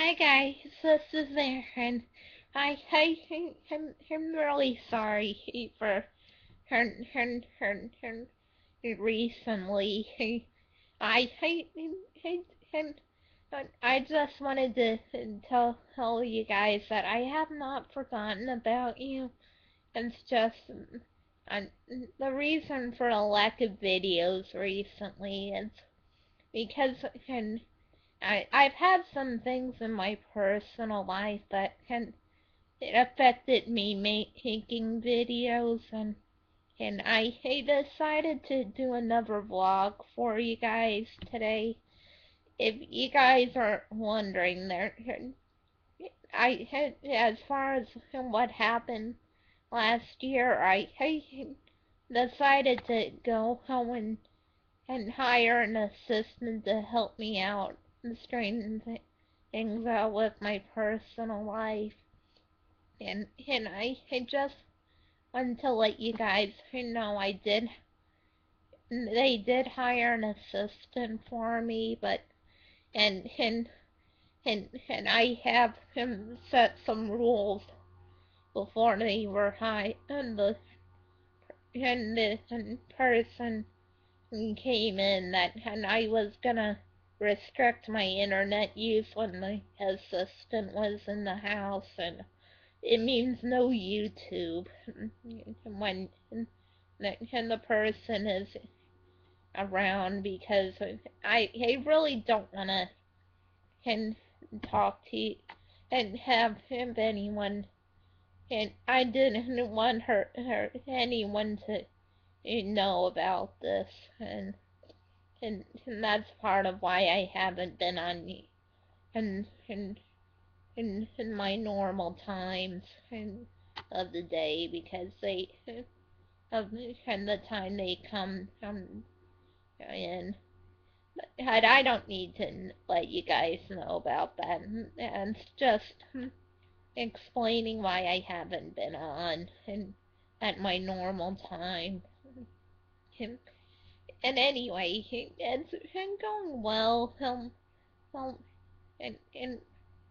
Hi guys, this is Aaron. I'm really sorry for her recently. I I, I just wanted to tell you guys that I have not forgotten about you. It's just uh, the reason for a lack of videos recently is because I've had some things in my personal life that can it affected me making videos, and I decided to do another vlog for you guys today. If you guys are wondering, there I had as far as what happened last year, I decided to go home and hire an assistant to help me out and straighten things out with my personal life. And I just wanted to let you guys know they did hire an assistant for me, but and and and I have him set some rules before they were hired, and the person came in that and I was gonna restrict my internet use when the assistant was in the house, and it means no YouTube when and the person is around, because I really don't wanna and talk to you and have him anyone, and I didn't want her anyone to know about this, and that's part of why I haven't been on in in my normal times of the day, because they of and the time they come in. But I don't need to let you guys know about that, and it's just explaining why I haven't been on and at my normal time. And, and anyway, it's been going well. Well, and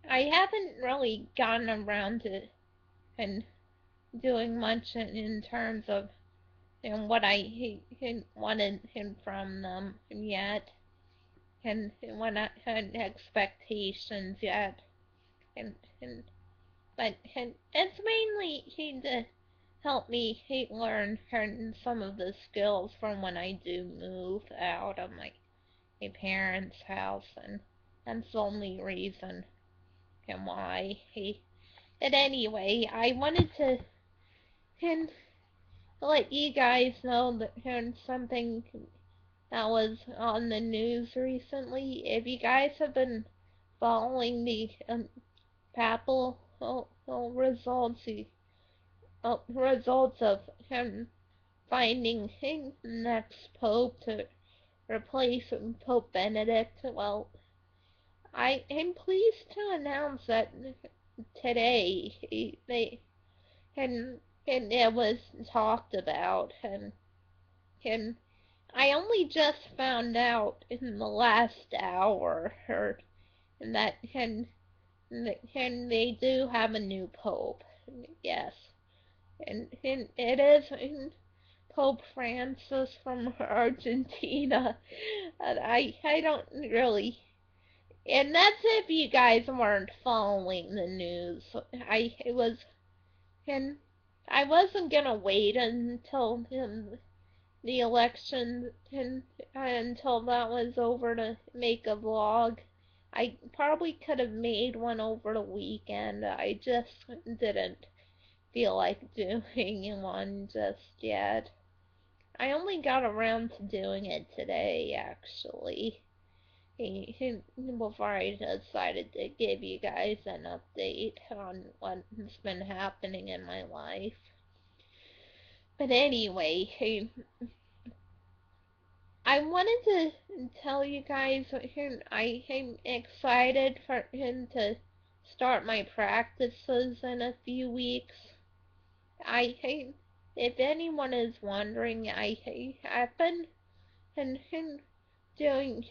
I haven't really gotten around to and doing much in terms of what I wanted from them yet, and what I had expectations yet, and but it's mainly to help me learn some of the skills from when I do move out of my parents' house, and that's the only reason and why he. But anyway, I wanted to and let you guys know that something that was on the news recently. If you guys have been following the papal results of him finding the next pope to replace Pope Benedict, well, I am pleased to announce that today and and it was talked about, and I only just found out in the last hour, or that and they do have a new pope. Yes, and it is Pope Francis from Argentina. And I don't really, and that's if you guys weren't following the news. I it was and I wasn't gonna wait until the election until that was over to make a vlog. I probably could have made one over the weekend. I just didn't feel like doing one just yet. I only got around to doing it today, actually. Before I decided to give you guys an update on what's been happening in my life. But anyway, I wanted to tell you guys I am excited for him to start my practices in a few weeks. If anyone is wondering, I've been doing.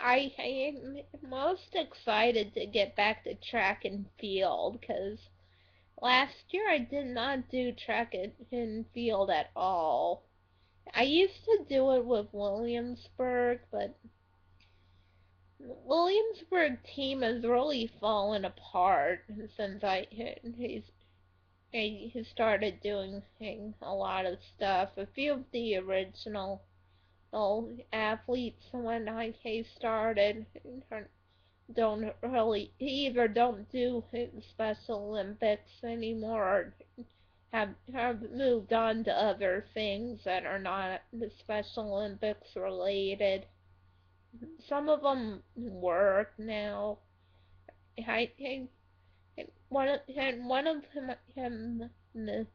I am most excited to get back to track and field because last year I did not do track and field at all. I used to do it with Williamsburg, but Williamsburg team has really fallen apart since he started doing a lot of stuff. A few of the original athletes when he started don't really either don't do Special Olympics anymore or have moved on to other things that are not the Special Olympics related. Some of them work now. I one of the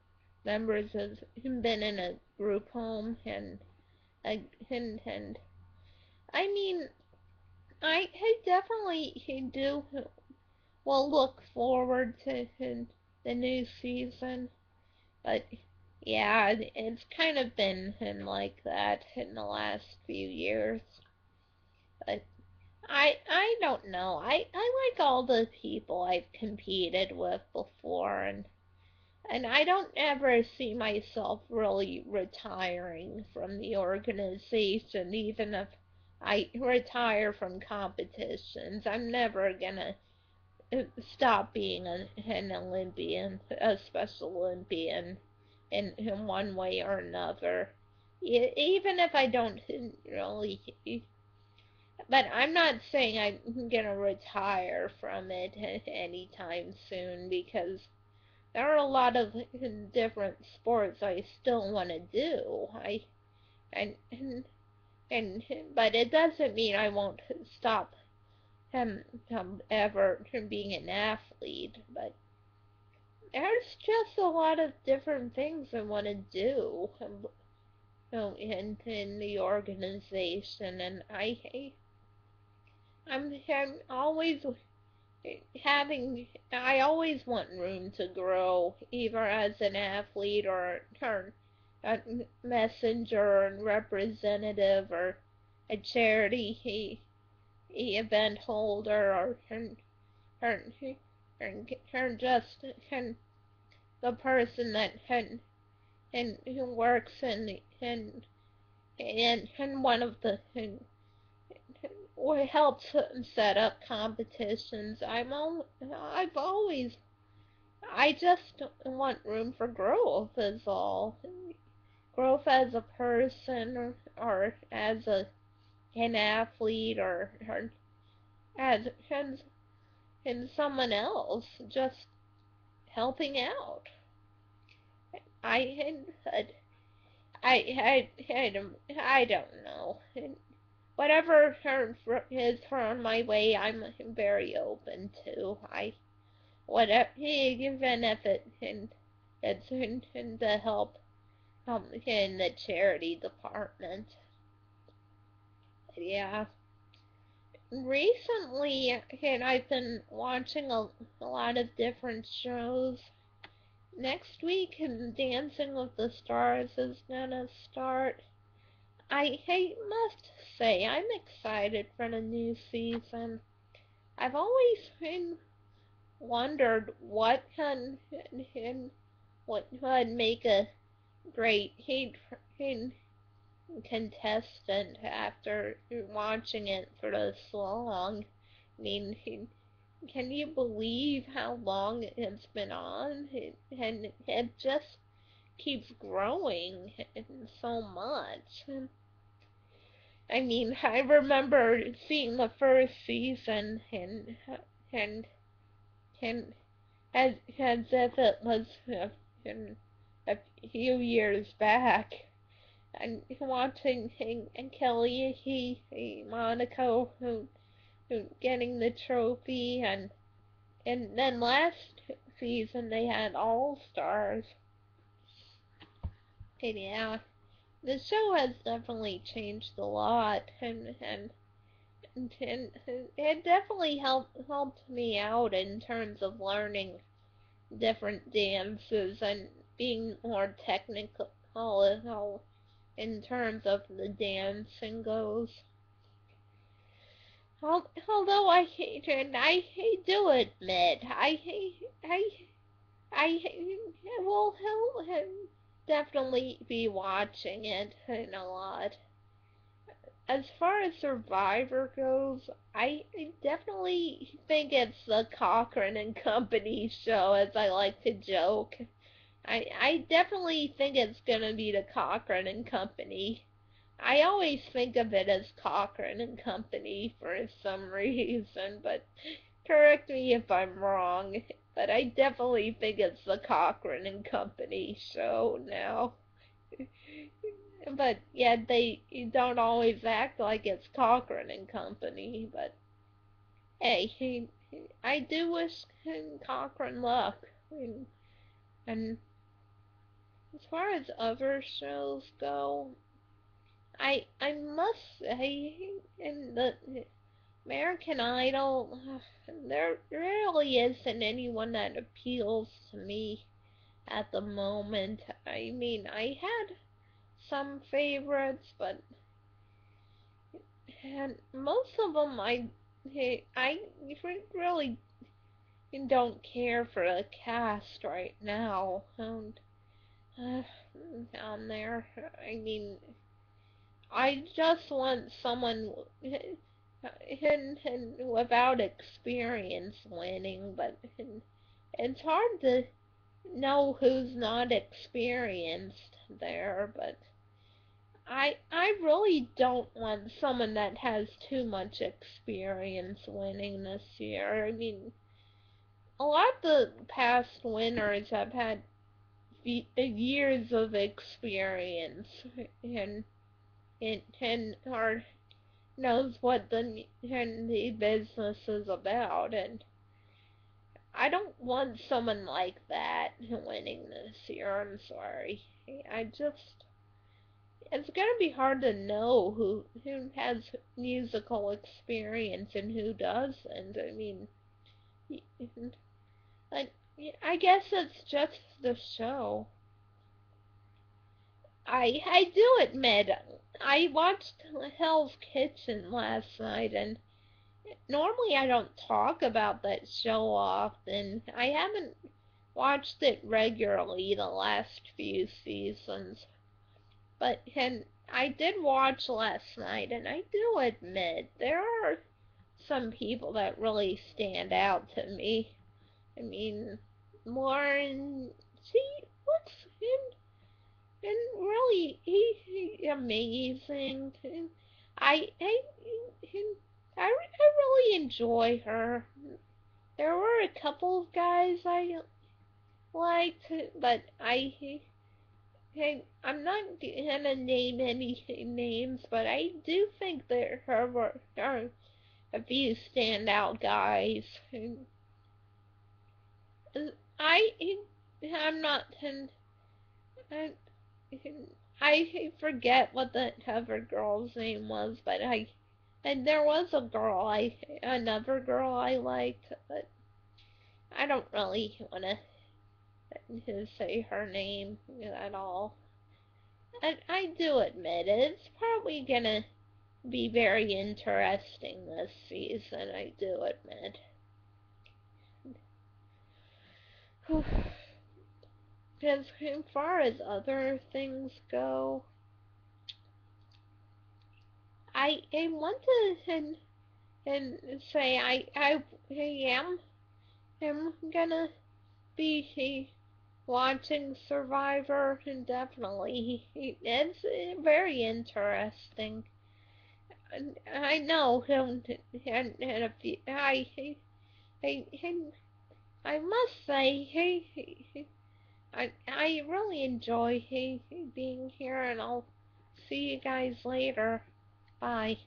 members has been in a group home and I mean I definitely do will look forward to the new season, but yeah, it's kind of been like that in the last few years. But I don't know. I like all the people I've competed with before, and I don't ever see myself really retiring from the organization, even if I retire from competitions. I'm never gonna stop being an Olympian, a Special Olympian, in one way or another. Even if I don't really, but I'm not saying I'm gonna retire from it anytime soon because there are a lot of different sports I still want to do. And, and and but it doesn't mean I won't stop ever being an athlete. But there's just a lot of different things I want to do in the organization, and I'm always having I always want room to grow, either as an athlete or a messenger and representative or a charity event holder or, or just the person that and who works in one of the or helps set up competitions. I've always I just want room for growth is all. Growth as a person or as an athlete or as someone else just helping out. I I don't know. Whatever is thrown my way, I'm very open to. Whatever, even if it's in the help in the charity department. Yeah. Recently, I've been watching a lot of different shows. Next week, Dancing with the Stars is gonna start. I must say, I'm excited for the new season. I've always wondered what would make a great contestant after watching it for this long. I mean, can you believe how long it's been on? And it just keeps growing so much. I mean, I remember seeing the first season and and as if it was a few years back. And watching and Kelly, Monaco, who getting the trophy, and then last season they had All Stars. And yeah, the show has definitely changed a lot, and it definitely helped me out in terms of learning different dances and being more technical in terms of the dancing goes. Although I do admit, I, I will he'll definitely be watching it a lot. As far as Survivor goes, I definitely think it's the Cochran and Company show, as I like to joke. I definitely think it's gonna be the Cochran and Company. I always think of it as Cochran and Company for some reason, but correct me if I'm wrong. But I definitely think it's the Cochran and Company show now. But yeah, they don't always act like it's Cochran and Company. But hey, I do wish Cochran luck. And as far as other shows go, I must say, in the American Idol, there really isn't anyone that appeals to me at the moment. I mean, I had some favorites, but and most of them I really don't care for the cast right now. Uh, on there, I mean, I just want someone without experience winning, but it's hard to know who's not experienced there, but I really don't want someone that has too much experience winning this year. I mean, a lot of the past winners have had years of experience and and are knows what the business is about, and I don't want someone like that winning this year. I'm sorry. I just it's gonna be hard to know who has musical experience and who doesn't. I mean, I I guess it's just the show. I do admit I watched Hell's Kitchen last night, and normally I don't talk about that show often. I haven't watched it regularly the last few seasons, but and I did watch last night, and I do admit there are some people that really stand out to me. I mean, Lauren, she looks and really he amazing. And I I really enjoy her. There were a couple of guys I liked, but I'm not gonna name any names, but I do think there are a few standout guys. And I I'm not I, I forget what the other girl's name was, but and there was another girl I liked, but I don't really want to say her name at all. And I do admit it's probably gonna be very interesting this season. I do admit. Because as far as other things go, I want to and say I am gonna be watching Survivor indefinitely. It's very interesting. I know him, and if you, I, I must say, I really enjoy being here, and I'll see you guys later. Bye.